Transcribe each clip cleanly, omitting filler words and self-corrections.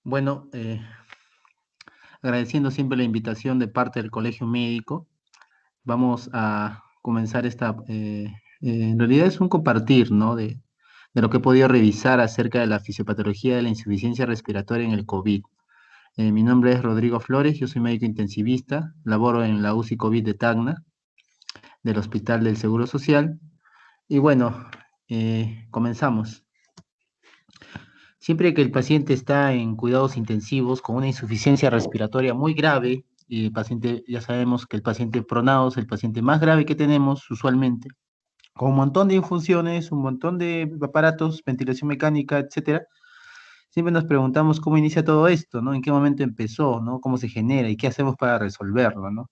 Bueno, agradeciendo siempre la invitación de parte del Colegio Médico, vamos a comenzar en realidad es un compartir, ¿no? De lo que he podido revisar acerca de la fisiopatología de la insuficiencia respiratoria en el COVID. Mi nombre es Rodrigo Flores, yo soy médico intensivista, laboro en la UCI COVID de Tacna, del Hospital del Seguro Social, y bueno, comenzamos. Siempre que el paciente está en cuidados intensivos con una insuficiencia respiratoria muy grave, y el paciente, ya sabemos que el paciente pronado es el paciente más grave que tenemos usualmente, con un montón de infunciones, un montón de aparatos, ventilación mecánica, etcétera. Siempre nos preguntamos cómo inicia todo esto, ¿no? ¿En qué momento empezó, ¿no? ¿Cómo se genera y qué hacemos para resolverlo, ¿no?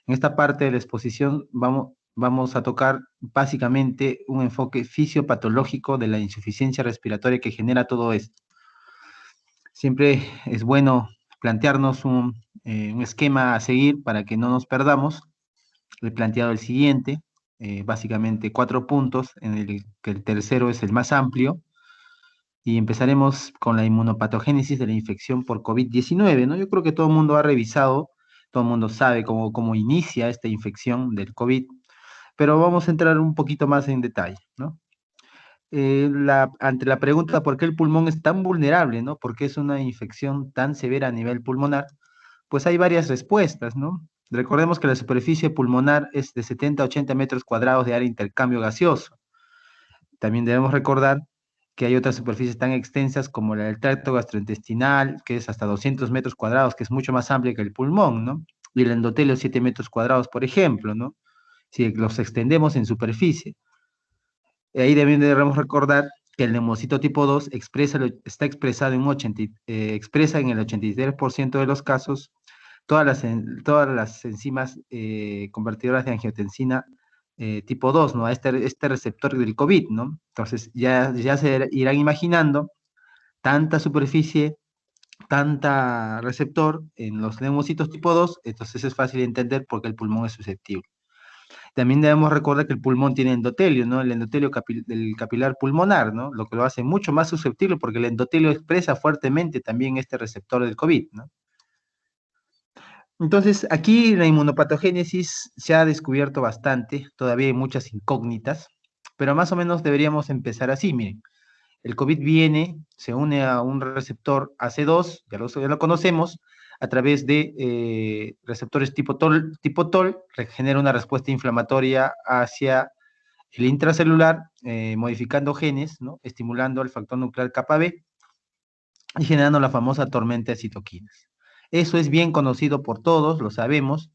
En esta parte de la exposición vamos a tocar básicamente un enfoque fisiopatológico de la insuficiencia respiratoria que genera todo esto. Siempre es bueno plantearnos un esquema a seguir para que no nos perdamos. Le he planteado el siguiente, básicamente 4 puntos, en el que el tercero es el más amplio, y empezaremos con la inmunopatogénesis de la infección por COVID-19, ¿no? Yo creo que todo el mundo ha revisado, todo el mundo sabe cómo inicia esta infección del COVID, pero vamos a entrar un poquito más en detalle, ¿no? Ante la pregunta por qué el pulmón es tan vulnerable, ¿no? ¿Por qué es una infección tan severa a nivel pulmonar? Pues hay varias respuestas, ¿no? Recordemos que la superficie pulmonar es de 70 a 80 metros cuadrados de área de intercambio gaseoso. También debemos recordar que hay otras superficies tan extensas como la del tracto gastrointestinal, que es hasta 200 metros cuadrados, que es mucho más amplia que el pulmón, ¿no? Y el endotelio 7 metros cuadrados, por ejemplo, ¿no? Si los extendemos en superficie. Ahí también debemos recordar que el neumocito tipo 2 está expresado expresa en el 83% de los casos todas las enzimas convertidoras de angiotensina tipo 2, ¿no? A este receptor del COVID, ¿no? Entonces ya se irán imaginando tanta superficie, tanta receptor en los neumocitos tipo 2, entonces es fácil entender por qué el pulmón es susceptible. También debemos recordar que el pulmón tiene endotelio, ¿no? El endotelio del capilar pulmonar, ¿no? Lo que lo hace mucho más susceptible porque el endotelio expresa fuertemente también este receptor del COVID, ¿no? Entonces, aquí la inmunopatogénesis se ha descubierto bastante, todavía hay muchas incógnitas, pero más o menos deberíamos empezar así, miren. El COVID viene, se une a un receptor AC2, ya lo conocemos, a través de receptores tipo TOL, genera una respuesta inflamatoria hacia el intracelular, modificando genes, ¿no? Estimulando el factor nuclear kappa B y generando la famosa tormenta de citoquinas. Eso es bien conocido por todos, lo sabemos,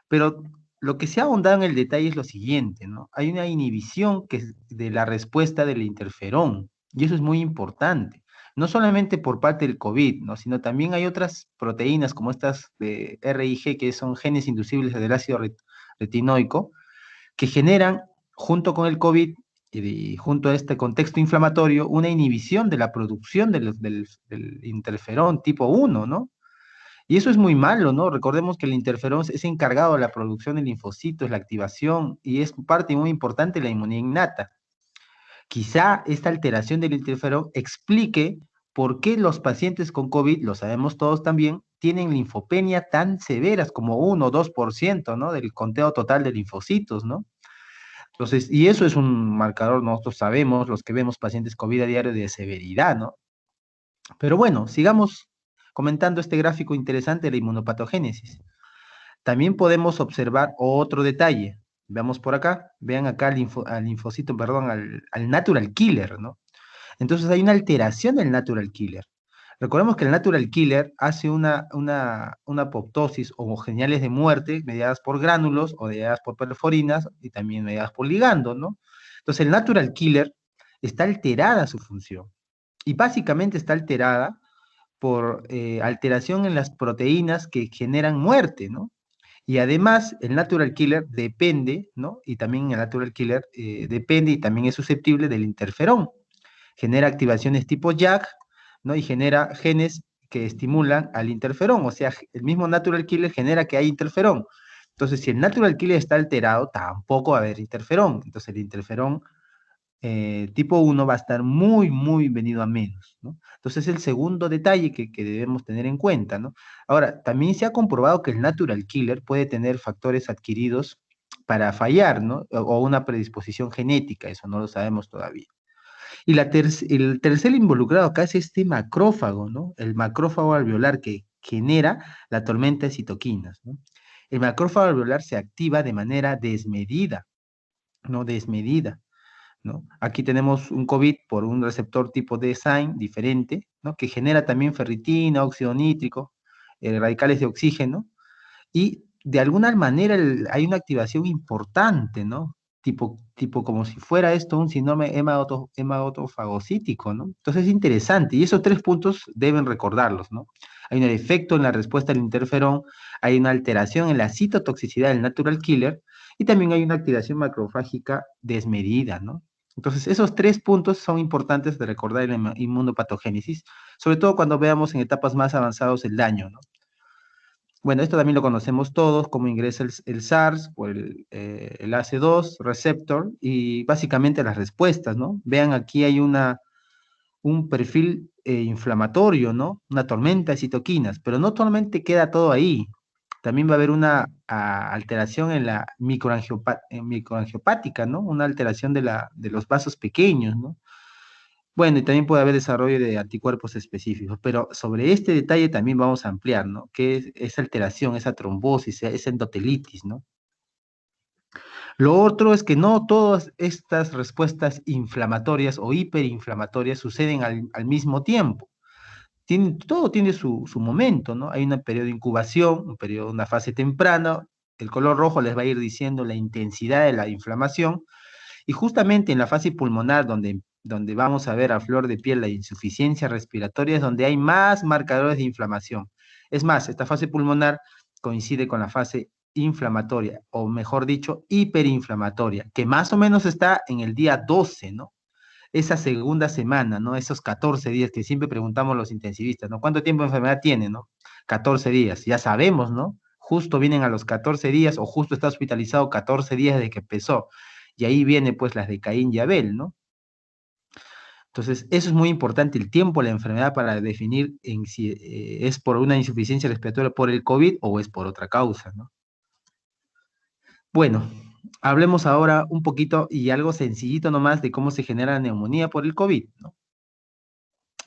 pero lo que se ha ahondado en el detalle es lo siguiente, ¿no? Hay una inhibición de la respuesta del interferón, y eso es muy importante. No solamente por parte del COVID, ¿no? Sino también hay otras proteínas como estas de RIG, que son genes inducibles del ácido retinoico, que generan, junto con el COVID y junto a este contexto inflamatorio, una inhibición de la producción del interferón tipo 1, ¿no? Y eso es muy malo, ¿no? Recordemos que el interferón es encargado de la producción de linfocitos, la activación, y es parte muy importante de la inmunidad innata. Quizá esta alteración del interferón explique por qué los pacientes con COVID, lo sabemos todos también, tienen linfopenia tan severas como 1 o 2%, ¿no? Del conteo total de linfocitos, ¿no? Entonces, y eso es un marcador, nosotros sabemos, los que vemos pacientes COVID a diario, de severidad, ¿no? Pero bueno, sigamos comentando este gráfico interesante de la inmunopatogénesis. También podemos observar otro detalle. Veamos por acá, vean acá al linfocito, perdón, al natural killer, ¿no? Entonces hay una alteración del natural killer. Recordemos que el natural killer hace una apoptosis o señales de muerte mediadas por gránulos o mediadas por perforinas y también mediadas por ligandos, ¿no? Entonces el natural killer está alterada su función y básicamente está alterada por alteración en las proteínas que generan muerte, ¿no? Y además, el natural killer depende, ¿no? Y también el natural killer depende y también es susceptible del interferón. Genera activaciones tipo JAK, ¿no? Y genera genes que estimulan al interferón. O sea, el mismo natural killer genera que hay interferón. Entonces, si el natural killer está alterado, tampoco va a haber interferón. Entonces, el interferón tipo 1 va a estar muy, muy venido a menos, ¿no? Entonces, es el segundo detalle que debemos tener en cuenta, ¿no? Ahora, también se ha comprobado que el natural killer puede tener factores adquiridos para fallar, ¿no? O una predisposición genética, eso no lo sabemos todavía. Y el tercer involucrado acá es este macrófago, ¿no? El macrófago alveolar que genera la tormenta de citoquinas, ¿no? El macrófago alveolar se activa de manera desmedida, ¿no? Desmedida, ¿no? Aquí tenemos un COVID por un receptor tipo de SINE diferente, ¿no? Que genera también ferritina, óxido nítrico, radicales de oxígeno, y de alguna manera hay una activación importante, ¿no? Tipo como si fuera esto un síndrome hematofagocítico, ¿no? Entonces es interesante, y esos tres puntos deben recordarlos, ¿no? Hay un efecto en la respuesta al interferón, hay una alteración en la citotoxicidad del natural killer, y también hay una activación macrofágica desmedida, ¿no? Entonces, esos tres puntos son importantes de recordar en la inmunopatogénesis, sobre todo cuando veamos en etapas más avanzadas el daño, ¿no? Bueno, esto también lo conocemos todos, cómo ingresa el SARS por el AC2 receptor y básicamente las respuestas, ¿no? Vean, aquí hay un perfil inflamatorio, ¿no? Una tormenta de citoquinas, pero no solamente queda todo ahí, también va a haber una alteración en la microangiopática, ¿no? Una alteración de los vasos pequeños, ¿no? Bueno, y también puede haber desarrollo de anticuerpos específicos, pero sobre este detalle también vamos a ampliar, ¿no? ¿Qué es esa alteración, esa trombosis, esa endotelitis, ¿no? Lo otro es que no todas estas respuestas inflamatorias o hiperinflamatorias suceden al mismo tiempo. Todo tiene su momento, ¿no? Hay un periodo de incubación, un periodo, una fase temprana, el color rojo les va a ir diciendo la intensidad de la inflamación, y justamente en la fase pulmonar, donde vamos a ver a flor de piel la insuficiencia respiratoria, es donde hay más marcadores de inflamación. Es más, esta fase pulmonar coincide con la fase inflamatoria, o mejor dicho, hiperinflamatoria, que más o menos está en el día 12, ¿no? Esa segunda semana, ¿no? Esos 14 días que siempre preguntamos los intensivistas, ¿no? ¿Cuánto tiempo de enfermedad tiene, no? 14 días, ya sabemos, ¿no? Justo vienen a los 14 días o justo está hospitalizado 14 días de que empezó. Y ahí viene pues las de Caín y Abel, ¿no? Entonces, eso es muy importante, el tiempo de la enfermedad para definir en si es por una insuficiencia respiratoria por el COVID o es por otra causa, ¿no? Bueno, hablemos ahora un poquito y algo sencillito nomás de cómo se genera la neumonía por el COVID, ¿no?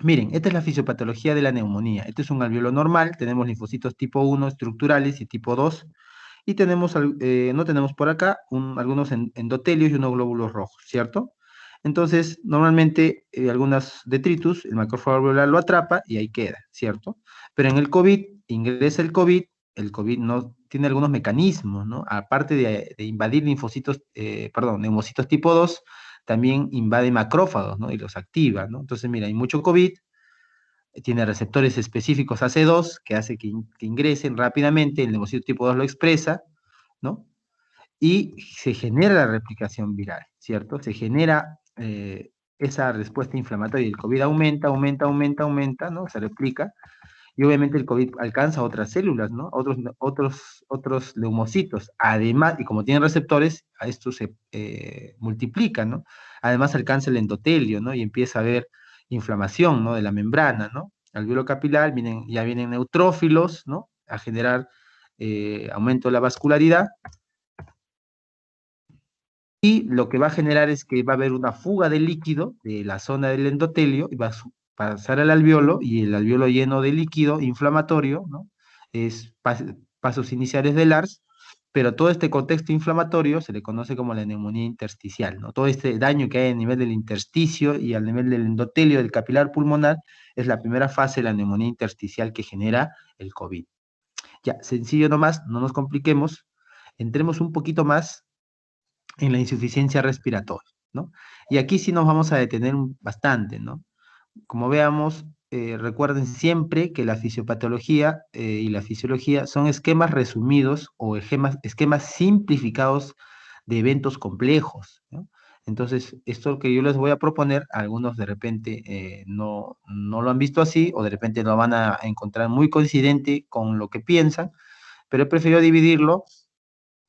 Miren, esta es la fisiopatología de la neumonía. Este es un alveolo normal, tenemos linfocitos tipo 1 estructurales y tipo 2, y no tenemos por acá algunos endotelios y unos glóbulos rojos, ¿cierto? Entonces, normalmente algunos detritus, el macrófago alveolar lo atrapa y ahí queda, ¿cierto? Pero en el COVID, ingresa el COVID no tiene algunos mecanismos, ¿no? Aparte de invadir neumocitos tipo 2, también invade macrófagos, ¿no? Y los activa, ¿no? Entonces, mira, hay mucho COVID, tiene receptores específicos AC2 que hace que ingresen rápidamente, el neumocito tipo 2 lo expresa, ¿no? Y se genera la replicación viral, ¿cierto? Se genera esa respuesta inflamatoria, el COVID aumenta, aumenta, aumenta, aumenta, ¿no? Se replica, y obviamente el COVID alcanza otras células, ¿no? Otros leucocitos. Además, y como tienen receptores, a estos se multiplican, ¿no? Además alcanza el endotelio, ¿no? Y empieza a haber inflamación, ¿no? De la membrana, ¿no? Alveolo capilar, ya vienen neutrófilos, ¿no? A generar aumento de la vascularidad, y lo que va a generar es que va a haber una fuga de líquido de la zona del endotelio y va a pasar al alveolo, y el alveolo lleno de líquido inflamatorio, ¿no? Es pasos iniciales del ARS, pero todo este contexto inflamatorio se le conoce como la neumonía intersticial, ¿no? Todo este daño que hay a nivel del intersticio y al nivel del endotelio del capilar pulmonar es la primera fase de la neumonía intersticial que genera el COVID. Ya, sencillo nomás, no nos compliquemos, entremos un poquito más en la insuficiencia respiratoria, ¿no? Y aquí sí nos vamos a detener bastante, ¿no? Como veamos, recuerden siempre que la fisiopatología y la fisiología son esquemas resumidos o esquemas simplificados de eventos complejos, ¿no? Entonces, esto que yo les voy a proponer, algunos de repente no lo han visto así, o de repente lo van a encontrar muy coincidente con lo que piensan, pero he preferido dividirlo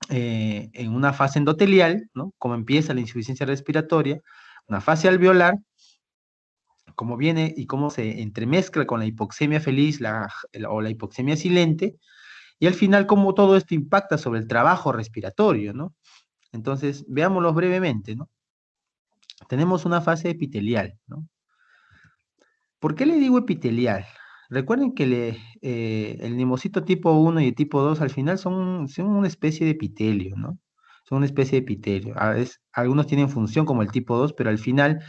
en una fase endotelial, ¿no? Como empieza la insuficiencia respiratoria, Una fase alveolar, como viene y cómo se entremezcla con la hipoxemia feliz o la hipoxemia silente, y al final cómo todo esto impacta sobre el trabajo respiratorio, ¿no? Entonces, veámoslo brevemente, ¿no? Tenemos una fase epitelial, ¿no? ¿Por qué le digo epitelial? Recuerden que el linfocito tipo 1 y el tipo 2 al final son una especie de epitelio, ¿no? Son una especie de epitelio. Algunos tienen función como el tipo 2, pero al final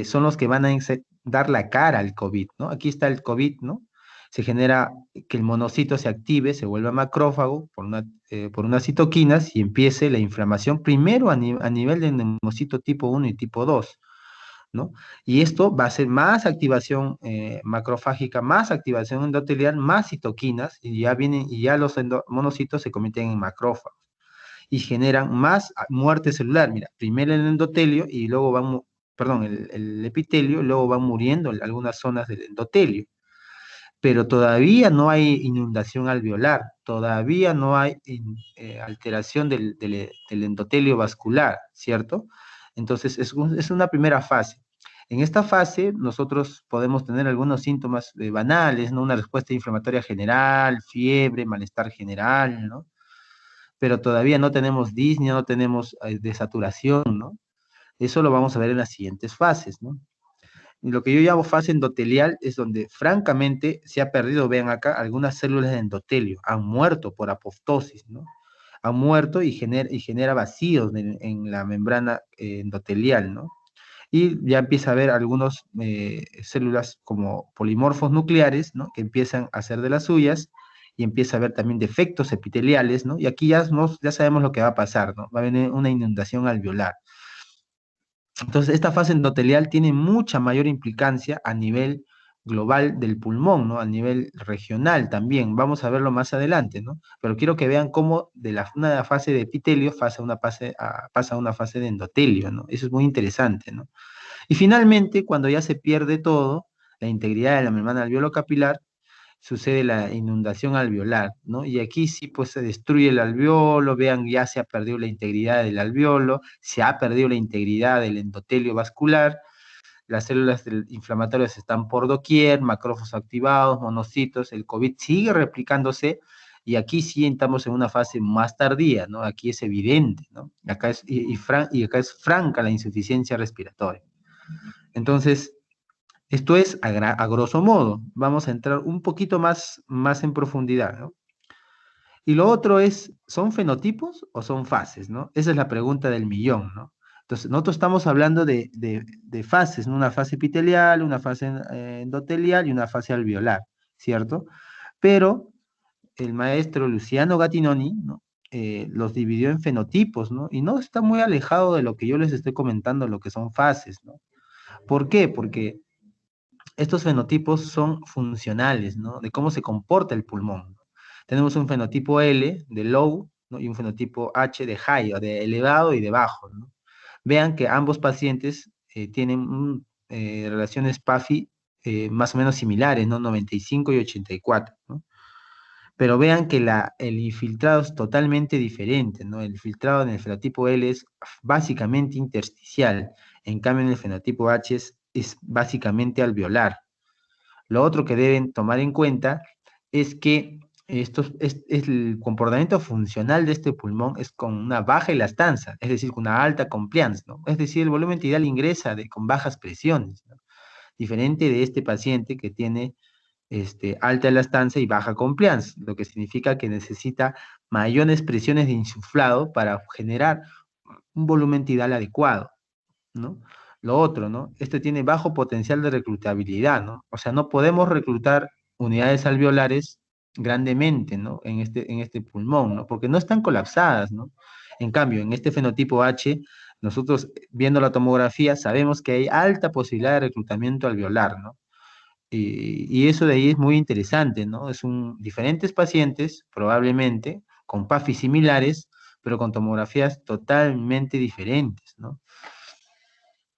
son los que van a dar la cara al COVID, ¿no? Aquí está el COVID, ¿no? Se genera que el monocito se active, se vuelva macrófago por unas citoquinas y empiece la inflamación primero a nivel del linfocito tipo 1 y tipo 2, ¿no? Y esto va a ser más activación macrofágica, más activación endotelial, más citoquinas, y ya los monocitos se convierten en macrófagos y generan más muerte celular. Mira, primero el endotelio y luego perdón, el epitelio, luego van muriendo algunas zonas del endotelio. Pero todavía no hay inundación alveolar, todavía no hay alteración del endotelio vascular, ¿cierto? Entonces, es una primera fase. En esta fase, nosotros podemos tener algunos síntomas banales, ¿no? Una respuesta inflamatoria general, fiebre, malestar general, ¿no? Pero todavía no tenemos disnea, no tenemos desaturación, ¿no? Eso lo vamos a ver en las siguientes fases, ¿no? Y lo que yo llamo fase endotelial es donde francamente se ha perdido, vean acá, algunas células de endotelio, han muerto por apoptosis, ¿no? Han muerto y genera vacíos en la membrana endotelial, ¿no? Y ya empieza a haber algunas células como polimorfos nucleares, ¿no? Que empiezan a hacer de las suyas y empieza a haber también defectos epiteliales, ¿no? Y aquí ya sabemos lo que va a pasar, ¿no? Va a venir una inundación alveolar. Entonces, esta fase endotelial tiene mucha mayor implicancia a nivel global del pulmón, ¿no? A nivel regional también. Vamos a verlo más adelante, ¿no? Pero quiero que vean cómo una fase de epitelio pasa a una fase de endotelio, ¿no? Eso es muy interesante, ¿no? Y finalmente, cuando ya se pierde todo, la integridad de la membrana alveolo-capilar, sucede la inundación alveolar, ¿no? Y aquí sí, pues se destruye el alveolo, vean, ya se ha perdido la integridad del alveolo, se ha perdido la integridad del endotelio vascular, las células inflamatorias están por doquier, macrófagos activados, monocitos, el COVID sigue replicándose, y aquí sí estamos en una fase más tardía, ¿no? Aquí es evidente, ¿no? Y acá es franca la insuficiencia respiratoria. Entonces, esto es a grosso modo. Vamos a entrar un poquito más en profundidad, ¿no? Y lo otro es, ¿son fenotipos o son fases, ¿no? Esa es la pregunta del millón, ¿no? Entonces, nosotros estamos hablando de fases, ¿no? Una fase epitelial, una fase endotelial y una fase alveolar, ¿cierto? Pero el maestro Luciano Gattinoni, ¿no? Los dividió en fenotipos, ¿no? Y no está muy alejado de lo que yo les estoy comentando, lo que son fases, ¿no? ¿Por qué? Porque estos fenotipos son funcionales, ¿no? De cómo se comporta el pulmón. Tenemos un fenotipo L de low, ¿no? Y un fenotipo H de high, o de elevado y de bajo, ¿no? Vean que ambos pacientes tienen relaciones PAFI más o menos similares, ¿no? 95 y 84, ¿no? Pero vean que el infiltrado es totalmente diferente, ¿no? El filtrado en el fenotipo L es básicamente intersticial, en cambio en el fenotipo H es básicamente alveolar. Lo otro que deben tomar en cuenta es que el comportamiento funcional de este pulmón es con una baja elastanza, es decir, con una alta compliance, ¿no? Es decir, el volumen tidal ingresa con bajas presiones, ¿no? Diferente de este paciente que tiene alta elastancia y baja compliance, lo que significa que necesita mayores presiones de insuflado para generar un volumen tidal adecuado, ¿no? Lo otro, ¿no? Este tiene bajo potencial de reclutabilidad, ¿no? O sea, no podemos reclutar unidades alveolares grandemente, ¿no? En este pulmón, ¿no? Porque no están colapsadas, ¿no? En cambio, en este fenotipo H, nosotros viendo la tomografía sabemos que hay alta posibilidad de reclutamiento alveolar, ¿no? Y eso de ahí es muy interesante, ¿no? Diferentes pacientes, probablemente, con PAFI similares, pero con tomografías totalmente diferentes, ¿no?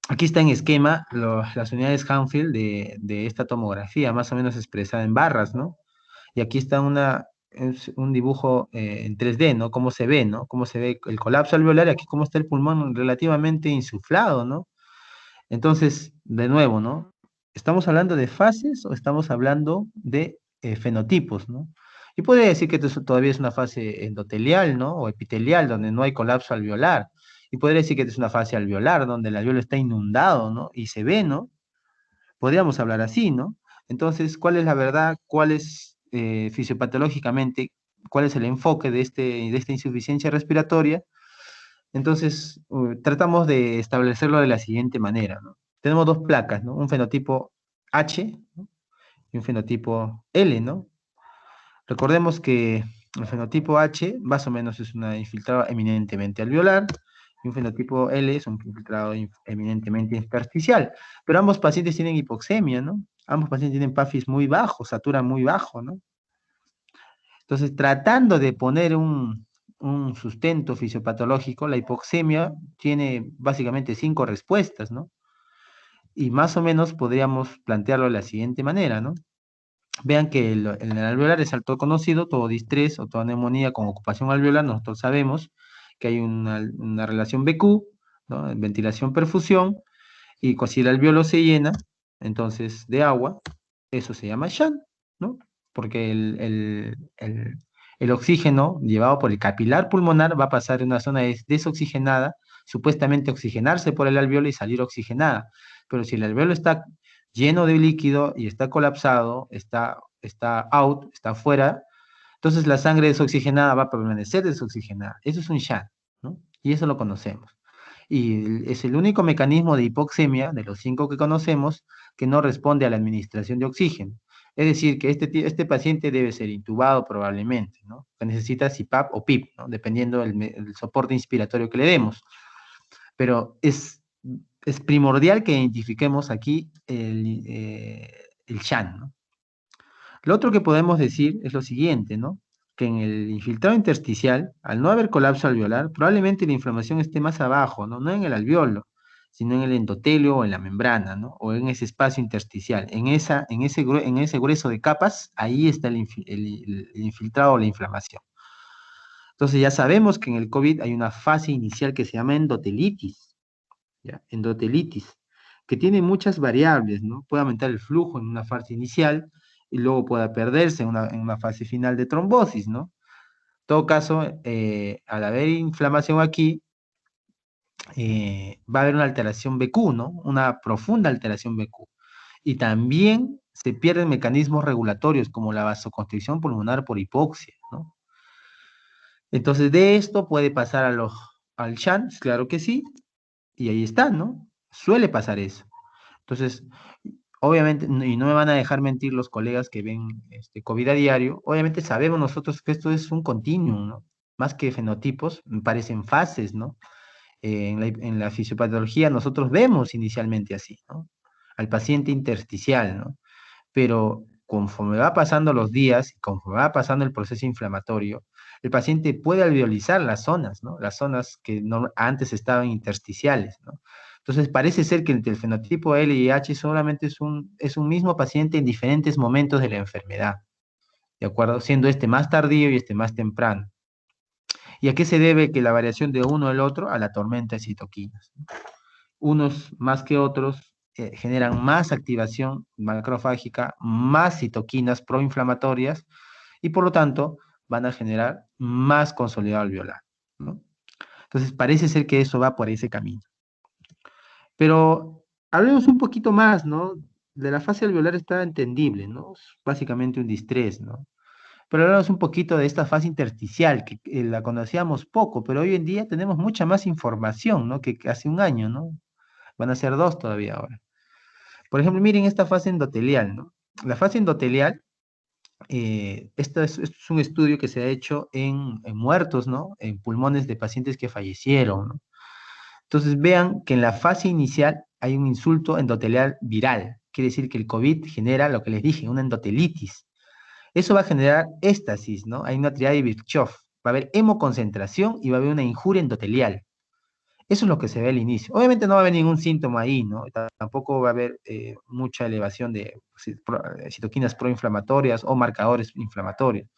Aquí está en esquema las unidades Hanfield de esta tomografía, más o menos expresada en barras, ¿no? Y aquí está es un dibujo en 3D, ¿no? Cómo se ve, ¿no? Cómo se ve el colapso alveolar y aquí cómo está el pulmón relativamente insuflado, ¿no? Entonces, de nuevo, ¿no? ¿Estamos hablando de fases o estamos hablando de fenotipos, ¿no? Yo podría decir que todavía es una fase endotelial, ¿no? O epitelial, donde no hay colapso alveolar. Y podría decir que es una fase alveolar, donde el alveolo está inundado, ¿no? Y se ve, ¿no? Podríamos hablar así, ¿no? Entonces, ¿cuál es la verdad? ¿Cuál es fisiopatológicamente, cuál es el enfoque de esta insuficiencia respiratoria? Entonces, tratamos de establecerlo de la siguiente manera, ¿no? Tenemos dos placas, ¿no? Un fenotipo H, ¿no? Y un fenotipo L, ¿no? Recordemos que el fenotipo H más o menos es una infiltrado eminentemente alveolar y un fenotipo L es un infiltrado eminentemente intersticial. Pero ambos pacientes tienen hipoxemia, ¿no? Ambos pacientes tienen PAFIs muy bajo, saturan muy bajo, ¿no? Entonces, tratando de poner un sustento fisiopatológico, la hipoxemia tiene básicamente 5 respuestas, ¿no? Y más o menos podríamos plantearlo de la siguiente manera, ¿no? Vean que en el alveolar es alto conocido, todo distrés o toda neumonía con ocupación alveolar, nosotros sabemos que hay una relación BQ, ¿no? Ventilación-perfusión, y si el alveolo se llena, entonces de agua, eso se llama shunt, ¿no? Porque el oxígeno llevado por el capilar pulmonar va a pasar en una zona desoxigenada, supuestamente oxigenarse por el alveolo y salir oxigenada. Pero si el alveolo está lleno de líquido y está colapsado, está out, está fuera, entonces la sangre desoxigenada va a permanecer desoxigenada. Eso es un shunt, ¿no? Y eso lo conocemos. Y es el único mecanismo de hipoxemia de los 5 que conocemos que no responde a la administración de oxígeno. Es decir, que este paciente debe ser intubado probablemente, ¿no? Que necesita CPAP o PIP, ¿no? Dependiendo del soporte inspiratorio que le demos. Pero es primordial que identifiquemos aquí el SHAN, ¿no? Lo otro que podemos decir es lo siguiente, ¿no? Que en el infiltrado intersticial, al no haber colapso alveolar, probablemente la inflamación esté más abajo, ¿no? No en el alveolo, sino en el endotelio o en la membrana, ¿no? O en ese espacio intersticial. En ese grueso de capas, ahí está el infiltrado o la inflamación. Entonces ya sabemos que en el COVID hay una fase inicial que se llama endotelitis, ¿ya? Endotelitis, que tiene muchas variables, ¿no? Puede aumentar el flujo en una fase inicial y luego pueda perderse en una fase final de trombosis, ¿no? En todo caso, al haber inflamación aquí, va a haber una alteración BQ, ¿no? Una profunda alteración BQ. Y también se pierden mecanismos regulatorios como la vasoconstricción pulmonar por hipoxia, ¿no? Entonces, de esto puede pasar al SHANT, claro que sí, y ahí está, ¿no? Suele pasar eso. Entonces, obviamente, y no me van a dejar mentir los colegas que ven este COVID a diario, obviamente sabemos nosotros que esto es un continuum, ¿no? Más que fenotipos, parecen fases, ¿no? En la fisiopatología nosotros vemos inicialmente así, ¿no? Al paciente intersticial, ¿no? Pero conforme va pasando los días, y conforme va pasando el proceso inflamatorio, el paciente puede alveolizar las zonas, ¿no? Las zonas que antes estaban intersticiales, ¿no? Entonces parece ser que el fenotipo L y H solamente es un mismo paciente en diferentes momentos de la enfermedad, ¿de acuerdo? Siendo este más tardío y este más temprano. ¿Y a qué se debe que la variación de uno al otro? A la tormenta de citoquinas. Unos más que otros generan más activación macrofágica, más citoquinas proinflamatorias y por lo tanto van a generar más consolidado alveolar, ¿no? Entonces parece ser que eso va por ese camino. Pero hablemos un poquito más, ¿no? De la fase alveolar está entendible, ¿no? Es básicamente un distrés, ¿no? Pero hablamos un poquito de esta fase intersticial, que la conocíamos poco, pero hoy en día tenemos mucha más información, ¿no? Que hace un año, ¿no? Van a ser 2 todavía ahora. Por ejemplo, miren esta fase endotelial, ¿no? La fase endotelial, esto es un estudio que se ha hecho en muertos, ¿no? En pulmones de pacientes que fallecieron, ¿no? Entonces vean que en la fase inicial hay un insulto endotelial viral. Quiere decir que el COVID genera lo que les dije, una endotelitis. Eso va a generar éstasis, ¿no? Hay una triada de Virchow. Va a haber hemoconcentración y va a haber una injuria endotelial. Eso es lo que se ve al inicio. Obviamente no va a haber ningún síntoma ahí, ¿no? Tampoco va a haber mucha elevación de citoquinas proinflamatorias o marcadores inflamatorios.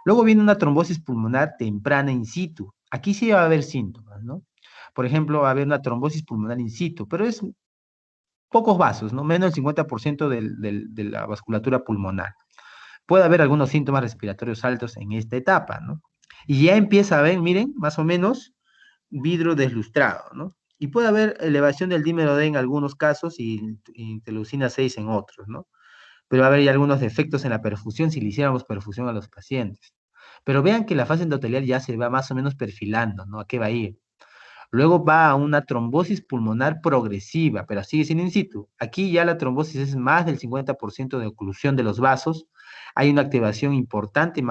Luego viene una trombosis pulmonar temprana in situ. Aquí sí va a haber síntomas, ¿no? Por ejemplo, va a haber una trombosis pulmonar in situ, pero pocos vasos, ¿no? Menos del 50% de la vasculatura pulmonar. Puede haber algunos síntomas respiratorios altos en esta etapa, ¿no? Y ya empieza a haber, miren, más o menos, vidrio deslustrado, ¿no? Y puede haber elevación del dímero D en algunos casos y interleucina 6 en otros, ¿no? Pero va a haber ya algunos defectos en la perfusión si le hiciéramos perfusión a los pacientes. Pero vean que la fase endotelial ya se va más o menos perfilando, ¿no? ¿A qué va a ir? Luego va a una trombosis pulmonar progresiva, pero sigue siendo in situ. Aquí ya la trombosis es más del 50% de oclusión de los vasos. Hay una activación importante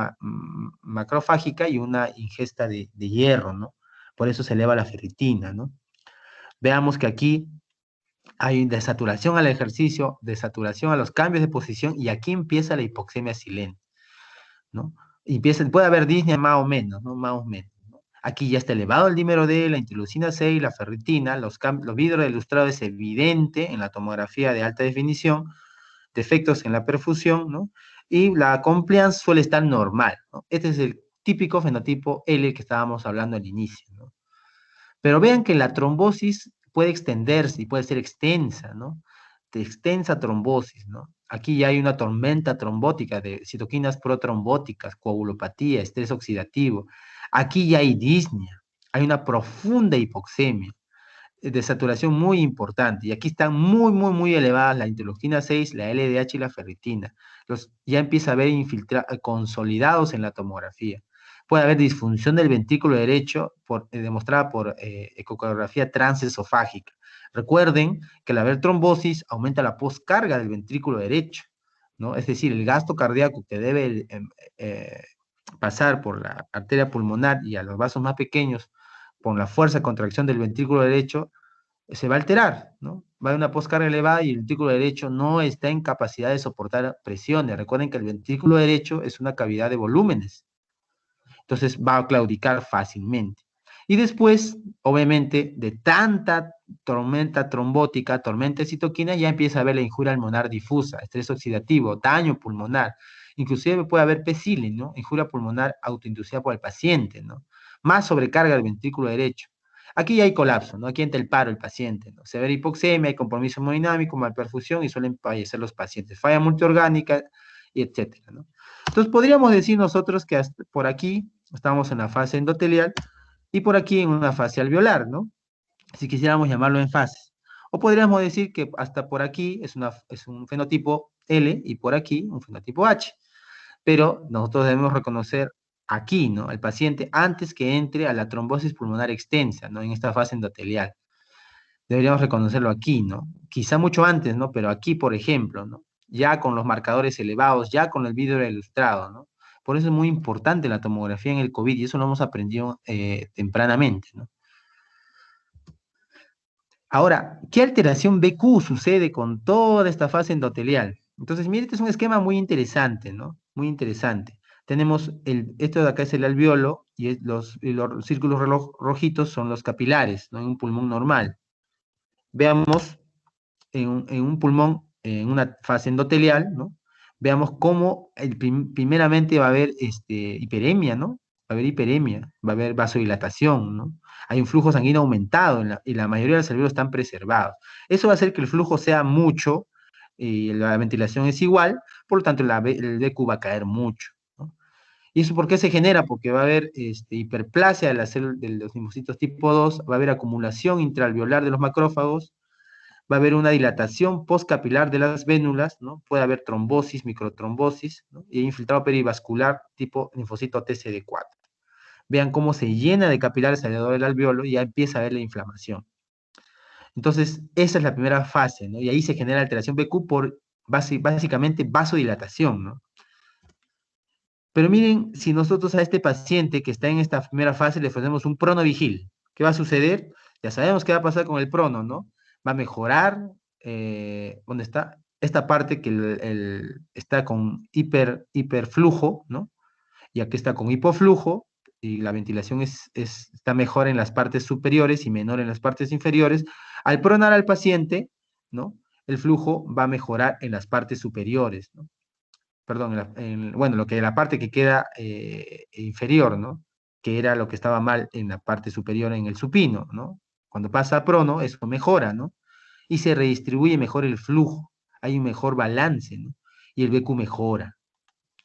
macrofágica y una ingesta de hierro, ¿no? Por eso se eleva la ferritina, ¿no? Veamos que aquí hay desaturación al ejercicio, desaturación a los cambios de posición y aquí empieza la hipoxemia silente, ¿no? Puede haber disnea más o menos, ¿no? Más o menos. ¿No? Aquí ya está elevado el dímero D, la interleucina 6, la ferritina, los vidrios ilustrados es evidente en la tomografía de alta definición, defectos en la perfusión, ¿no? Y la compliance suele estar normal, ¿no? Este es el típico fenotipo L que estábamos hablando al inicio, ¿no? Pero vean que la trombosis puede extenderse y puede ser extensa, ¿no? De extensa trombosis, ¿no? Aquí ya hay una tormenta trombótica de citoquinas protrombóticas, coagulopatía, estrés oxidativo. Aquí ya hay disnea, hay una profunda hipoxemia, de saturación muy importante. Y aquí están muy elevadas la interleucina 6, la LDH y la ferritina. Ya empieza a haber consolidados en la tomografía. Puede haber disfunción del ventrículo derecho demostrada por ecocardiografía transesofágica. Recuerden que al haber trombosis aumenta la poscarga del ventrículo derecho, ¿no? Es decir, el gasto cardíaco que debe eh, pasar por la arteria pulmonar y a los vasos más pequeños por la fuerza de contracción del ventrículo derecho, se va a alterar, ¿no? Va a haber una poscarga elevada y el ventrículo derecho no está en capacidad de soportar presiones. Recuerden que el ventrículo derecho es una cavidad de volúmenes, entonces va a claudicar fácilmente. Y después, obviamente, de tanta tormenta trombótica, tormenta de citoquina, ya empieza a haber la injuria pulmonar difusa, estrés oxidativo, daño pulmonar. Inclusive puede haber PECILE, ¿no? Injuria pulmonar autoinducida por el paciente, ¿no? Más sobrecarga del ventrículo derecho. Aquí ya hay colapso, ¿no? Aquí entra el paro el paciente, ¿no? Severa hipoxemia, hay compromiso hemodinámico, malperfusión y suelen fallecer los pacientes. Falla multiorgánica, y etcétera, ¿no? Entonces podríamos decir nosotros que hasta por aquí estamos en la fase endotelial y por aquí en una fase alveolar, ¿no? Si quisiéramos llamarlo en fases. O podríamos decir que hasta por aquí es un fenotipo L y por aquí un fenotipo H. Pero nosotros debemos reconocer aquí, ¿no? El paciente antes que entre a la trombosis pulmonar extensa, ¿no? En esta fase endotelial. Deberíamos reconocerlo aquí, ¿no? Quizá mucho antes, ¿no? Pero aquí, por ejemplo, ¿no? Ya con los marcadores elevados, ya con el vidrio ilustrado, ¿no? Por eso es muy importante la tomografía en el COVID y eso lo hemos aprendido tempranamente, ¿no? Ahora, ¿qué alteración BQ sucede con toda esta fase endotelial? Entonces, mire, este es un esquema muy interesante, ¿no? Muy interesante. Tenemos esto de acá es el alveolo y los círculos rojitos son los capilares, ¿no? En un pulmón normal. Veamos en un pulmón, en una fase endotelial, ¿no? Veamos cómo primeramente va a haber hiperemia, ¿no? Va a haber hiperemia, va a haber vasodilatación, ¿no? Hay un flujo sanguíneo aumentado y la mayoría de los alveolos están preservados. Eso va a hacer que el flujo sea mucho y la ventilación es igual, por lo tanto el BQ va a caer mucho, ¿no? ¿Y eso por qué se genera? Porque va a haber hiperplasia de los linfocitos tipo 2, va a haber acumulación intraalveolar de los macrófagos, va a haber una dilatación postcapilar de las vénulas, ¿no? Puede haber trombosis, microtrombosis, ¿no? Y infiltrado perivascular tipo linfocito TCD4. Vean cómo se llena de capilares alrededor del alveolo y ya empieza a haber la inflamación. Entonces, esa es la primera fase, ¿no? Y ahí se genera alteración BQ por básicamente vasodilatación, ¿no? Pero miren, si nosotros a este paciente que está en esta primera fase le ofrecemos un pronovigil, ¿qué va a suceder? Ya sabemos qué va a pasar con el prono, ¿no? Va a mejorar, ¿dónde está? Esta parte que está con hiperflujo, ¿no? Y aquí está con hipoflujo, y la ventilación está mejor en las partes superiores y menor en las partes inferiores. Al pronar al paciente, ¿no? El flujo va a mejorar en las partes superiores, ¿no? Perdón, bueno, la parte que queda inferior, ¿no? Que era lo que estaba mal en la parte superior en el supino, ¿no? Cuando pasa a prono, eso mejora, ¿no? y se redistribuye mejor el flujo, hay un mejor balance, ¿no? Y el BQ mejora.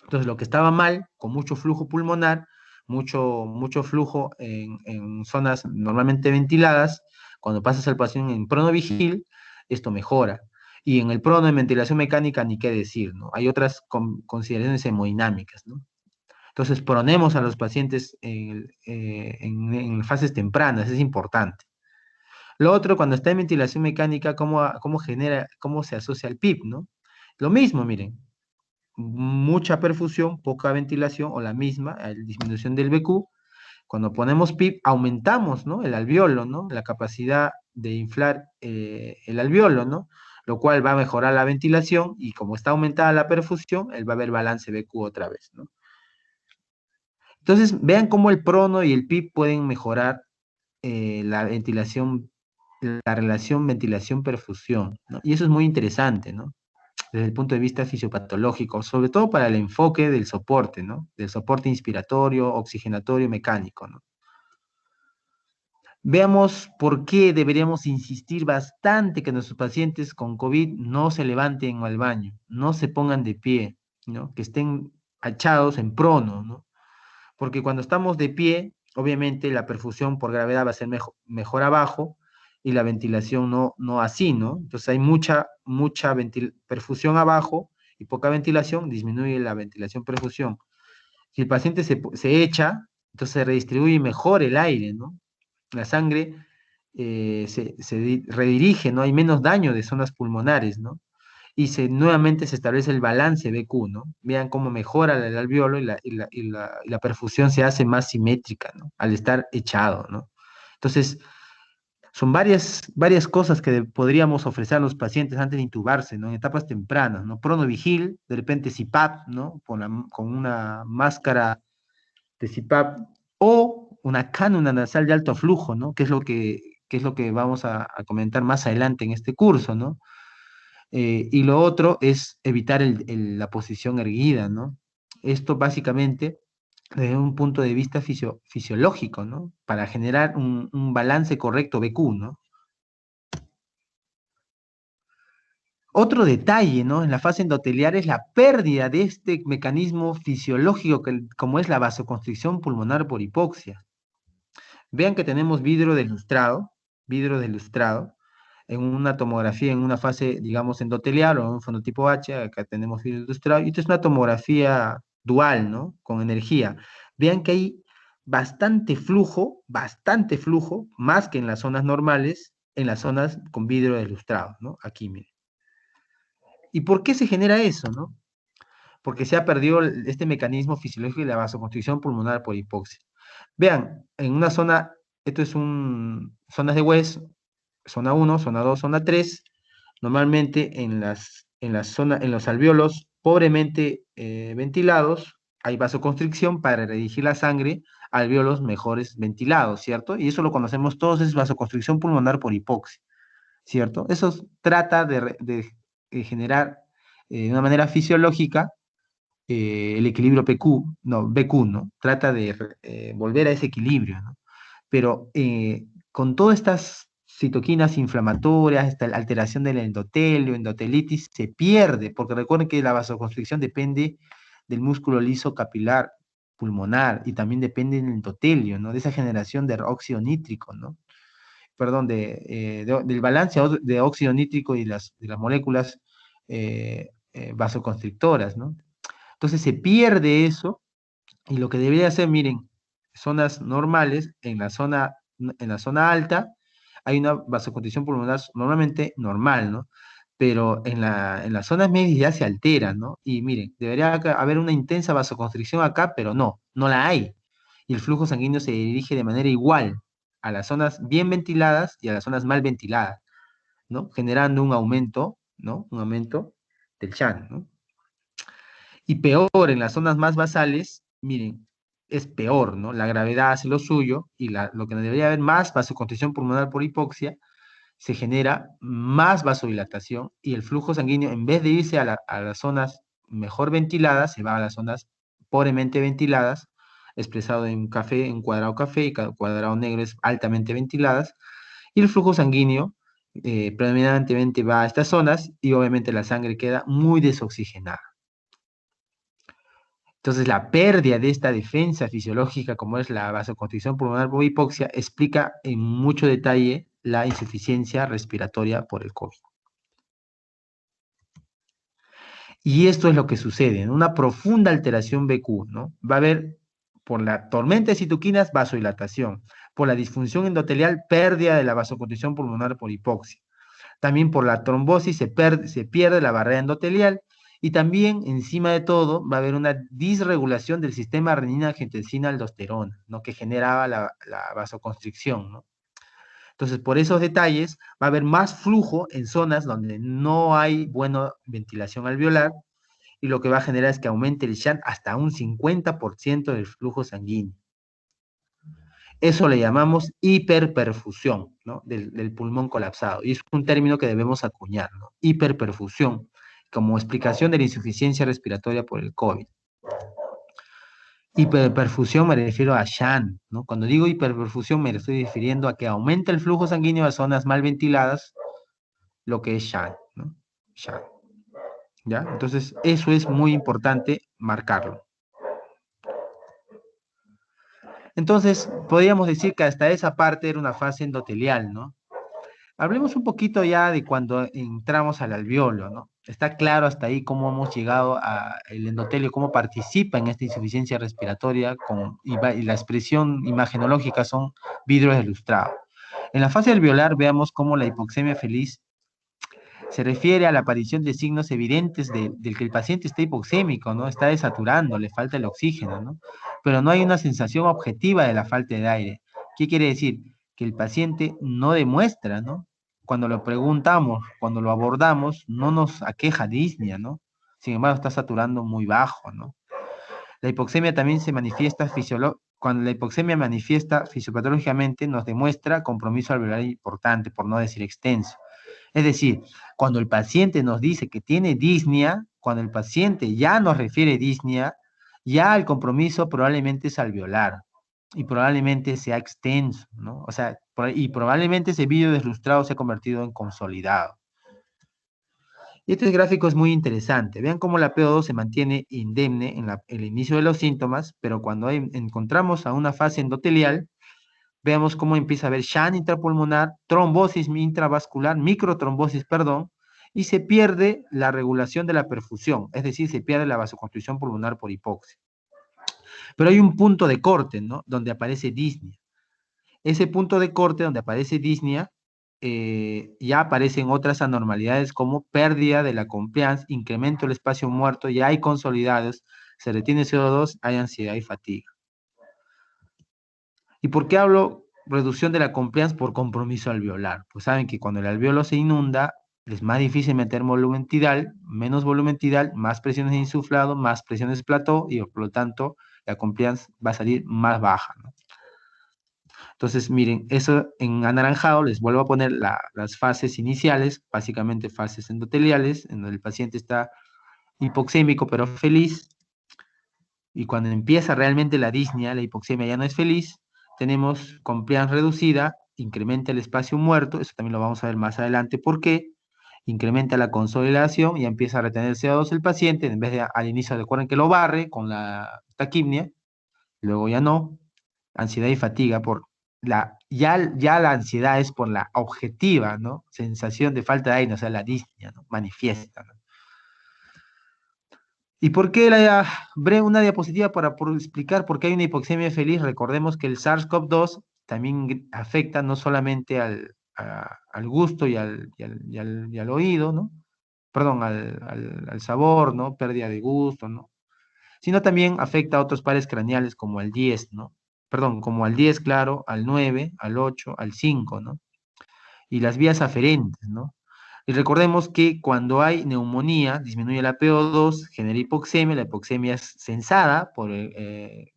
Entonces, lo que estaba mal, con mucho flujo pulmonar, mucho flujo en zonas normalmente ventiladas, cuando pasas al paciente en pronovigil, esto mejora. Y en el prono en ventilación mecánica, ni qué decir, ¿no? Hay otras consideraciones hemodinámicas, ¿no? Entonces, ponemos a los pacientes en fases tempranas, es importante. Lo otro, cuando está en ventilación mecánica, cómo se asocia al PIB, ¿no? Lo mismo, miren, mucha perfusión, poca ventilación o la misma, disminución del BQ. Cuando ponemos PIB, aumentamos, ¿no? El alveolo, ¿no? La capacidad de inflar el alveolo, ¿no? Lo cual va a mejorar la ventilación y como está aumentada la perfusión, él va a haber balance BQ otra vez, ¿no? Entonces, vean cómo el prono y el PIB pueden mejorar la ventilación, la relación ventilación-perfusión, ¿no? Y eso es muy interesante, ¿no? Desde el punto de vista fisiopatológico, sobre todo para el enfoque del soporte, ¿no? Del soporte inspiratorio, oxigenatorio, mecánico, ¿no? Veamos por qué deberíamos insistir bastante que nuestros pacientes con COVID no se levanten al baño, no se pongan de pie, ¿no? Que estén echados en prono, ¿no? Porque cuando estamos de pie, obviamente la perfusión por gravedad va a ser mejor abajo y la ventilación no así, ¿no? Entonces hay mucha perfusión abajo y poca ventilación, disminuye la ventilación-perfusión. Si el paciente se echa, entonces se redistribuye mejor el aire, ¿no? La sangre redirige, ¿no? Hay menos daño de zonas pulmonares, ¿no? Y nuevamente se establece el balance BQ, ¿no? Vean cómo mejora el alveolo y la perfusión se hace más simétrica, ¿no? Al estar echado, ¿no? Entonces, son varias cosas que podríamos ofrecer a los pacientes antes de intubarse, ¿no? En etapas tempranas, ¿no? Pronovigil, de repente CPAP, ¿no? Con una máscara de CPAP o una cánula nasal de alto flujo, ¿no? Que es lo que vamos a comentar más adelante en este curso, ¿no? Y lo otro es evitar la posición erguida, ¿no? Esto básicamente desde un punto de vista fisiológico, ¿no? Para generar un balance correcto BQ, ¿no? Otro detalle, ¿no? En la fase endoteliar es la pérdida de este mecanismo fisiológico como es la vasoconstricción pulmonar por hipoxia. Vean que tenemos vidrio delustrado, en una tomografía, en una fase, digamos, endotelial o en un fenotipo H, acá tenemos vidrio delustrado, y esto es una tomografía dual, ¿no? Con energía. Vean que hay bastante flujo, más que en las zonas normales, en las zonas con vidrio delustrado, ¿no? Aquí, miren. ¿Y por qué se genera eso, no? Porque se ha perdido este mecanismo fisiológico de la vasoconstricción pulmonar por hipoxia. Vean, en una zona, esto es zonas de West, zona 1, zona 2, zona 3, normalmente en los alvéolos pobremente ventilados, hay vasoconstricción para redirigir la sangre a alvéolos mejores ventilados, ¿cierto? Y eso lo conocemos todos, es vasoconstricción pulmonar por hipoxia, ¿cierto? Eso trata de generar de una manera fisiológica el equilibrio PQ, no, BQ, ¿no? Trata de volver a ese equilibrio, ¿no? Pero con todas estas citoquinas inflamatorias, esta alteración del endotelio, endotelitis, se pierde, porque recuerden que la vasoconstricción depende del músculo liso capilar pulmonar y también depende del endotelio, ¿no? De esa generación de óxido nítrico, ¿no? Perdón, del balance de óxido nítrico y de las moléculas vasoconstrictoras, ¿no? Entonces se pierde eso y lo que debería hacer, miren, zonas normales, en la zona alta hay una vasoconstricción pulmonar normalmente normal, ¿no? Pero en las zonas medias ya se altera, ¿no? Y miren, debería haber una intensa vasoconstricción acá, pero no la hay. Y el flujo sanguíneo se dirige de manera igual a las zonas bien ventiladas y a las zonas mal ventiladas, ¿no? Generando un aumento, ¿no? Un aumento del CHAN, ¿no? Y peor, en las zonas más basales, miren, es peor, ¿no? La gravedad hace lo suyo y lo que debería haber más vasoconstricción pulmonar por hipoxia, se genera más vasodilatación y el flujo sanguíneo, en vez de irse a las zonas mejor ventiladas, se va a las zonas pobremente ventiladas, expresado en café, en cuadrado café y cuadrado negro es altamente ventiladas, y el flujo sanguíneo predominantemente va a estas zonas y obviamente la sangre queda muy desoxigenada. Entonces, la pérdida de esta defensa fisiológica, como es la vasoconstricción pulmonar por hipoxia, explica en mucho detalle la insuficiencia respiratoria por el COVID. Y esto es lo que sucede, en una profunda alteración BQ, ¿no? Va a haber, por la tormenta de citoquinas, vasodilatación, por la disfunción endotelial, pérdida de la vasoconstricción pulmonar por hipoxia. También por la trombosis se pierde la barrera endotelial y también, encima de todo, va a haber una disregulación del sistema renina-angiotensina-aldosterona, ¿no? Que generaba la vasoconstricción, ¿no? Entonces, por esos detalles, va a haber más flujo en zonas donde no hay buena ventilación alveolar y lo que va a generar es que aumente el shunt hasta un 50% del flujo sanguíneo. Eso le llamamos hiperperfusión, ¿no? Del pulmón colapsado. Y es un término que debemos acuñar, ¿no? Hiperperfusión, como explicación de la insuficiencia respiratoria por el COVID. Hiperperfusión me refiero a shunt, ¿no? Cuando digo hiperperfusión me estoy refiriendo a que aumenta el flujo sanguíneo a zonas mal ventiladas, lo que es shunt, ¿no? Shunt, ¿ya? Entonces, eso es muy importante marcarlo. Entonces, podríamos decir que hasta esa parte era una fase endotelial, ¿no? Hablemos un poquito ya de cuando entramos al alveolo, ¿no? Está claro hasta ahí cómo hemos llegado al endotelio, cómo participa en esta insuficiencia respiratoria y la expresión imagenológica son vidrios ilustrados. En la fase alveolar veamos cómo la hipoxemia feliz se refiere a la aparición de signos evidentes del que el paciente está hipoxémico, ¿no? Está desaturando, le falta el oxígeno, ¿no? Pero no hay una sensación objetiva de la falta de aire. ¿Qué quiere decir? Que el paciente no demuestra, ¿no? Cuando lo preguntamos, cuando lo abordamos, no nos aqueja disnea, ¿no? Sin embargo, está saturando muy bajo, ¿no? La hipoxemia también se manifiesta cuando la hipoxemia manifiesta fisiopatológicamente, nos demuestra compromiso alveolar importante, por no decir extenso. Es decir, cuando el paciente nos dice que tiene disnea, cuando el paciente ya nos refiere disnea, ya el compromiso probablemente es alveolar y probablemente sea extenso, ¿no? O sea, y probablemente ese vidrio deslustrado se ha convertido en consolidado. Y este gráfico es muy interesante. Vean cómo la PO2 se mantiene indemne en el inicio de los síntomas, pero cuando encontramos a una fase endotelial, veamos cómo empieza a haber shunt intrapulmonar, trombosis intravascular, microtrombosis, perdón, y se pierde la regulación de la perfusión, es decir, se pierde la vasoconstricción pulmonar por hipoxia. Pero hay un punto de corte, ¿no? Donde aparece disnea. Ese punto de corte donde aparece disnea, ya aparecen otras anormalidades como pérdida de la compliance, incremento del espacio muerto, ya hay consolidados, se retiene CO2, hay ansiedad y fatiga. ¿Y por qué hablo reducción de la compliance por compromiso alveolar? Pues saben que cuando el alveolo se inunda, es más difícil meter volumen tidal, menos volumen tidal, más presiones de insuflado, más presiones de plató, y por lo tanto la compliance va a salir más baja, ¿no? Entonces, miren, eso en anaranjado les vuelvo a poner las fases iniciales, básicamente fases endoteliales, en donde el paciente está hipoxémico pero feliz, y cuando empieza realmente la disnea, la hipoxemia ya no es feliz, tenemos compliance reducida, incrementa el espacio muerto, eso también lo vamos a ver más adelante, ¿por qué? Incrementa la consolidación y empieza a retener CO2 el paciente, en vez de al inicio recuerden que lo barre con la taquipnia, luego ya no, ansiedad y fatiga por ya la ansiedad es por la objetiva, ¿no? Sensación de falta de aire, o sea, la disnea, ¿no? Manifiesta, ¿no? ¿Y por qué una diapositiva por explicar por qué hay una hipoxemia feliz? Recordemos que el SARS-CoV-2 también afecta no solamente al gusto y al oído, ¿no? Perdón, al sabor, ¿no? Pérdida de gusto, ¿no? Sino también afecta a otros pares craneales como al 10, ¿no? Perdón, como al 10, claro, al 9, al 8, al 5, ¿no? Y las vías aferentes, ¿no? Y recordemos que cuando hay neumonía, disminuye la PO2, genera hipoxemia, la hipoxemia es sensada por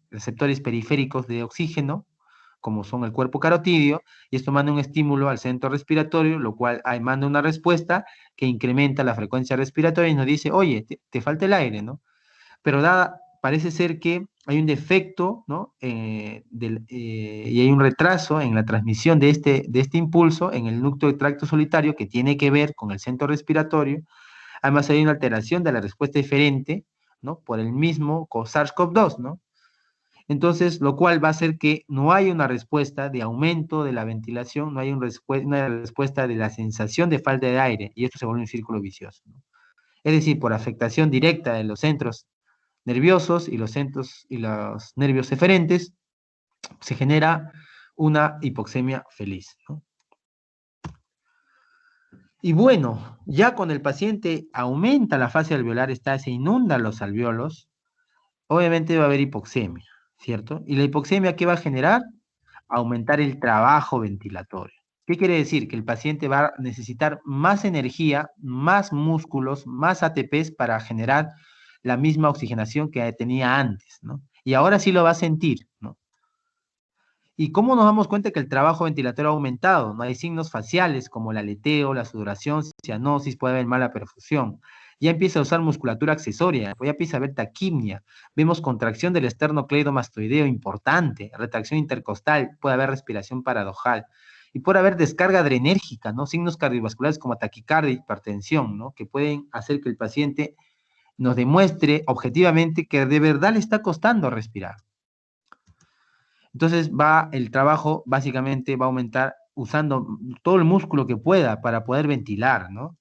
receptores periféricos de oxígeno, como son el cuerpo carotídeo, y esto manda un estímulo al centro respiratorio, lo cual manda una respuesta que incrementa la frecuencia respiratoria y nos dice, oye, te falta el aire, ¿no? Pero parece ser que hay un defecto, ¿no? Y hay un retraso en la transmisión de este impulso en el núcleo de tracto solitario que tiene que ver con el centro respiratorio. Además, hay una alteración de la respuesta diferente, ¿no? Por el mismo SARS-CoV-2, ¿no? Entonces, lo cual va a hacer que no haya una respuesta de aumento de la ventilación, no hay una respuesta de la sensación de falta de aire, y esto se vuelve un círculo vicioso, ¿no? Es decir, por afectación directa de los centros nerviosos y los centros y los nervios eferentes, se genera una hipoxemia feliz, ¿no? Y bueno, ya cuando el paciente aumenta la fase alveolar, se inundan los alveolos, obviamente va a haber hipoxemia, ¿cierto? Y la hipoxemia, ¿qué va a generar? Aumentar el trabajo ventilatorio. ¿Qué quiere decir? Que el paciente va a necesitar más energía, más músculos, más ATPs para generar la misma oxigenación que tenía antes, ¿no? Y ahora sí lo va a sentir, ¿no? ¿Y cómo nos damos cuenta que el trabajo ventilatorio ha aumentado? No hay signos faciales como el aleteo, la sudoración, cianosis, puede haber mala perfusión. Ya empieza a usar musculatura accesoria, ya empieza a haber taquimia, vemos contracción del esternocleidomastoideo importante, retracción intercostal, puede haber respiración paradojal y puede haber descarga adrenérgica, ¿no? Signos cardiovasculares como taquicardia, hipertensión, ¿no? Que pueden hacer que el paciente nos demuestre objetivamente que de verdad le está costando respirar. Entonces el trabajo básicamente va a aumentar usando todo el músculo que pueda para poder ventilar, ¿no?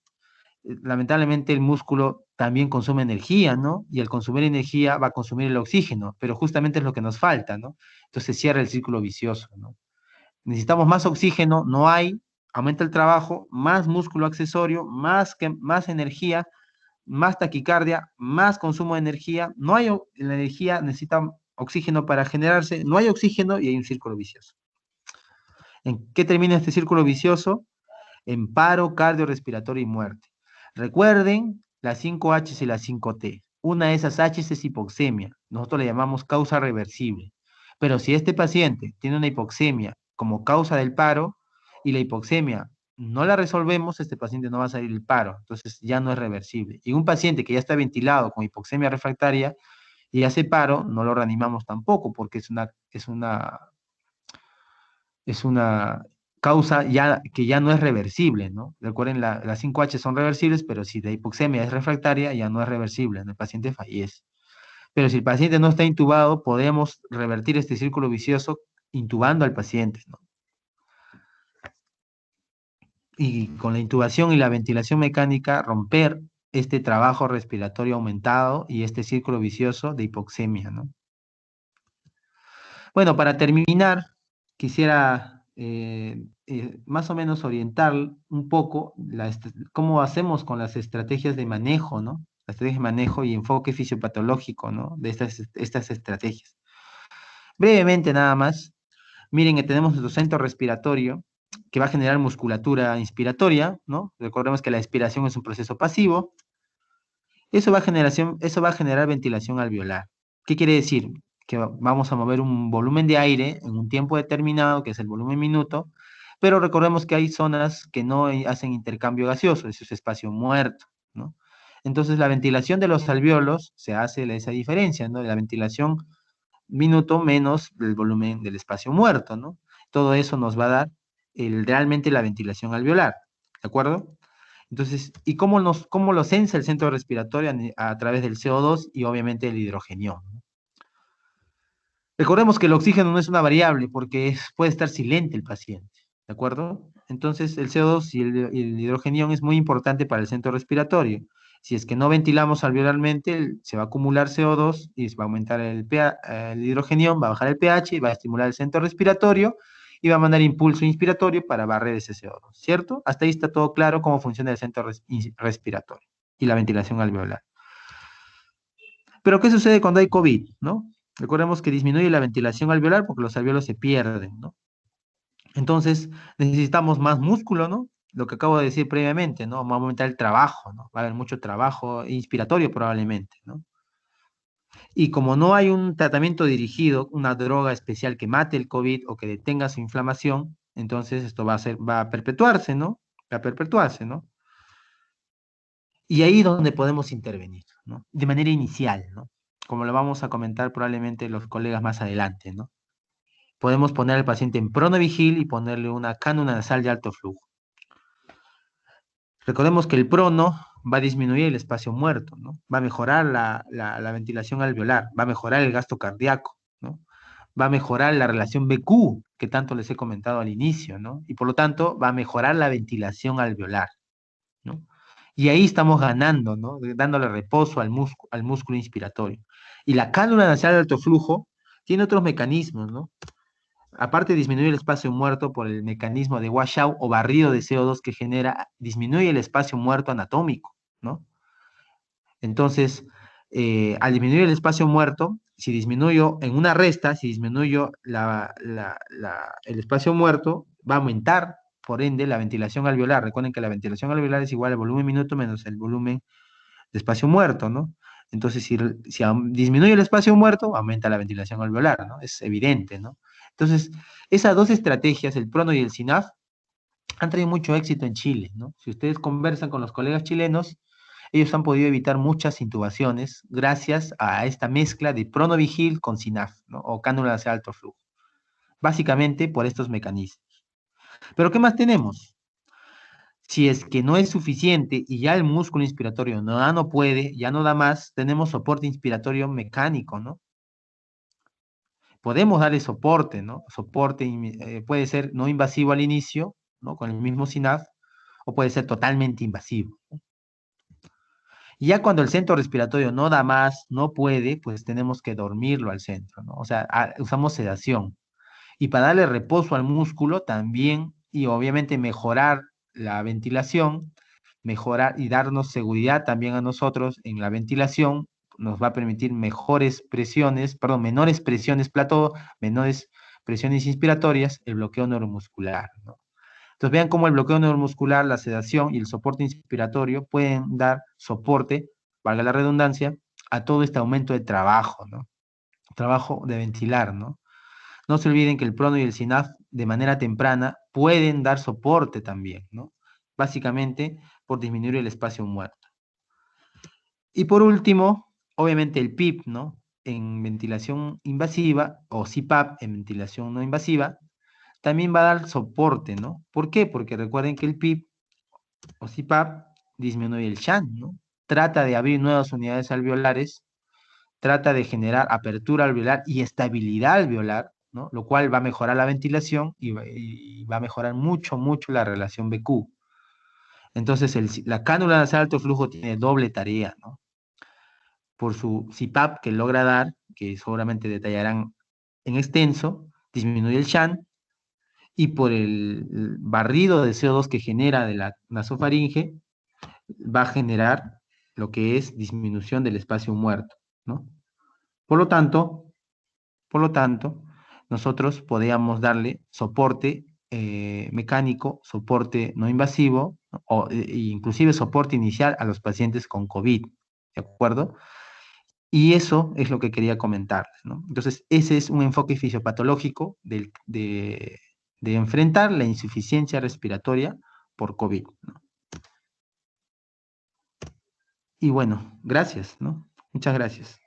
Lamentablemente el músculo también consume energía, ¿no? Y al consumir energía va a consumir el oxígeno, pero justamente es lo que nos falta, ¿no? Entonces cierra el círculo vicioso, ¿no? Necesitamos más oxígeno, no hay, aumenta el trabajo, más músculo accesorio, más energía, más taquicardia, más consumo de energía, no hay la energía, necesita oxígeno para generarse, no hay oxígeno y hay un círculo vicioso. ¿En qué termina este círculo vicioso? En paro cardiorrespiratorio y muerte. Recuerden las 5 H y las 5 T. Una de esas H es hipoxemia, nosotros le llamamos causa reversible. Pero si este paciente tiene una hipoxemia como causa del paro y la hipoxemia no la resolvemos, este paciente no va a salir del paro, entonces ya no es reversible. Y un paciente que ya está ventilado con hipoxemia refractaria y hace paro, no lo reanimamos tampoco porque es una causa ya, que ya no es reversible, ¿no? Recuerden, las 5H son reversibles, pero si la hipoxemia es refractaria, ya no es reversible, el paciente fallece. Pero si el paciente no está intubado, podemos revertir este círculo vicioso intubando al paciente, ¿no? Y con la intubación y la ventilación mecánica, romper este trabajo respiratorio aumentado y este círculo vicioso de hipoxemia, ¿no? Bueno, para terminar, quisiera más o menos orientar un poco cómo hacemos con las estrategias de manejo, ¿no? La estrategia de manejo y enfoque fisiopatológico, ¿no? De estas estrategias. Brevemente nada más, miren que tenemos nuestro centro respiratorio que va a generar musculatura inspiratoria, ¿no? Recordemos que la expiración es un proceso pasivo. Eso va a generar ventilación alveolar. ¿Qué quiere decir? Que vamos a mover un volumen de aire en un tiempo determinado, que es el volumen minuto, pero recordemos que hay zonas que no hacen intercambio gaseoso, eso es espacio muerto, ¿no? Entonces la ventilación de los alveolos se hace esa diferencia, ¿no? La ventilación minuto menos el volumen del espacio muerto, ¿no? Todo eso nos va a dar realmente la ventilación alveolar, ¿de acuerdo? Entonces, ¿y cómo lo sensa el centro respiratorio a través del CO2 y obviamente el hidrogenión? Recordemos que el oxígeno no es una variable porque puede estar silente el paciente, ¿de acuerdo? Entonces, el CO2 y el hidrogenión es muy importante para el centro respiratorio. Si es que no ventilamos alveolarmente, se va a acumular CO2 y se va a aumentar el hidrogenión, va a bajar el pH, va a estimular el centro respiratorio y va a mandar impulso inspiratorio para barrer ese CO2, ¿cierto? Hasta ahí está todo claro cómo funciona el centro respiratorio y la ventilación alveolar. Pero ¿qué sucede cuando hay COVID, no? Recordemos que disminuye la ventilación alveolar porque los alveolos se pierden, ¿no? Entonces necesitamos más músculo, ¿no? Lo que acabo de decir previamente, ¿no? Va a aumentar el trabajo, ¿no? Va a haber mucho trabajo inspiratorio probablemente, ¿no? Y como no hay un tratamiento dirigido, una droga especial que mate el COVID o que detenga su inflamación, entonces esto va a perpetuarse, ¿no? Va a perpetuarse, ¿no? Y ahí es donde podemos intervenir, ¿no? De manera inicial, ¿no? como lo vamos a comentar probablemente los colegas más adelante, ¿no? Podemos poner al paciente en pronovigil y ponerle una cánula nasal de alto flujo. Recordemos que el prono va a disminuir el espacio muerto, ¿no? Va a mejorar la ventilación alveolar, va a mejorar el gasto cardíaco, ¿no? Va a mejorar la relación BQ, que tanto les he comentado al inicio, ¿no? Y por lo tanto va a mejorar la ventilación alveolar, ¿no? Y ahí estamos ganando, ¿no? Dándole reposo al músculo inspiratorio. Y la cánula nasal de alto flujo tiene otros mecanismos, ¿no? Aparte de disminuir el espacio muerto por el mecanismo de washout o barrido de CO2 que genera, disminuye el espacio muerto anatómico, ¿no? Entonces, al disminuir el espacio muerto, si disminuyo en una resta, si disminuyo el espacio muerto, va a aumentar, por ende, la ventilación alveolar. Recuerden que la ventilación alveolar es igual al volumen minuto menos el volumen de espacio muerto, ¿no? Entonces, si disminuye el espacio muerto, aumenta la ventilación alveolar, ¿no? Es evidente, ¿no? Entonces, esas dos estrategias, el Prono y el SINAF, han traído mucho éxito en Chile, ¿no? Si ustedes conversan con los colegas chilenos, ellos han podido evitar muchas intubaciones gracias a esta mezcla de Pronovigil con SINAF, ¿no? O cánulas de alto flujo. Básicamente por estos mecanismos. Pero ¿qué más tenemos? Si es que no es suficiente y ya el músculo inspiratorio no puede, ya no da más, tenemos soporte inspiratorio mecánico, ¿no? Podemos darle soporte, ¿no? Soporte puede ser no invasivo al inicio, ¿no? Con el mismo SINAF, o puede ser totalmente invasivo. Y ya cuando el centro respiratorio no da más, no puede, pues tenemos que dormirlo al centro, ¿no? O sea, usamos sedación. Y para darle reposo al músculo también, y obviamente mejorar la ventilación, mejorar y darnos seguridad también a nosotros en la ventilación, nos va a permitir mejores presiones, perdón, menores presiones plató, menores presiones inspiratorias, el bloqueo neuromuscular, ¿no? Entonces vean cómo el bloqueo neuromuscular, la sedación y el soporte inspiratorio pueden dar soporte, valga la redundancia, a todo este aumento de trabajo, ¿no? Trabajo de ventilar, ¿no? No se olviden que el prono y el SINAF de manera temprana pueden dar soporte también, ¿no? Básicamente por disminuir el espacio muerto. Y por último, obviamente el PIP, ¿no? En ventilación invasiva o CPAP en ventilación no invasiva, también va a dar soporte, ¿no? ¿Por qué? Porque recuerden que el PIP o CPAP disminuye el SHAN, ¿no? Trata de abrir nuevas unidades alveolares, trata de generar apertura alveolar y estabilidad alveolar, ¿no? Lo cual va a mejorar la ventilación y va a mejorar mucho, mucho la relación BQ. Entonces, la cánula nasal de alto flujo tiene doble tarea, ¿no? Por su CPAP que logra dar, que seguramente detallarán en extenso, disminuye el SHAN, y por el barrido de CO2 que genera de la nasofaringe, va a generar lo que es disminución del espacio muerto, ¿no? Por lo tanto, por lo tanto, nosotros podíamos darle soporte mecánico, soporte no invasivo, ¿no? O inclusive soporte inicial a los pacientes con COVID, ¿de acuerdo? Y eso es lo que quería comentarles, ¿no? Entonces, ese es un enfoque fisiopatológico de enfrentar la insuficiencia respiratoria por COVID, ¿no? Y bueno, gracias, ¿no? Muchas gracias.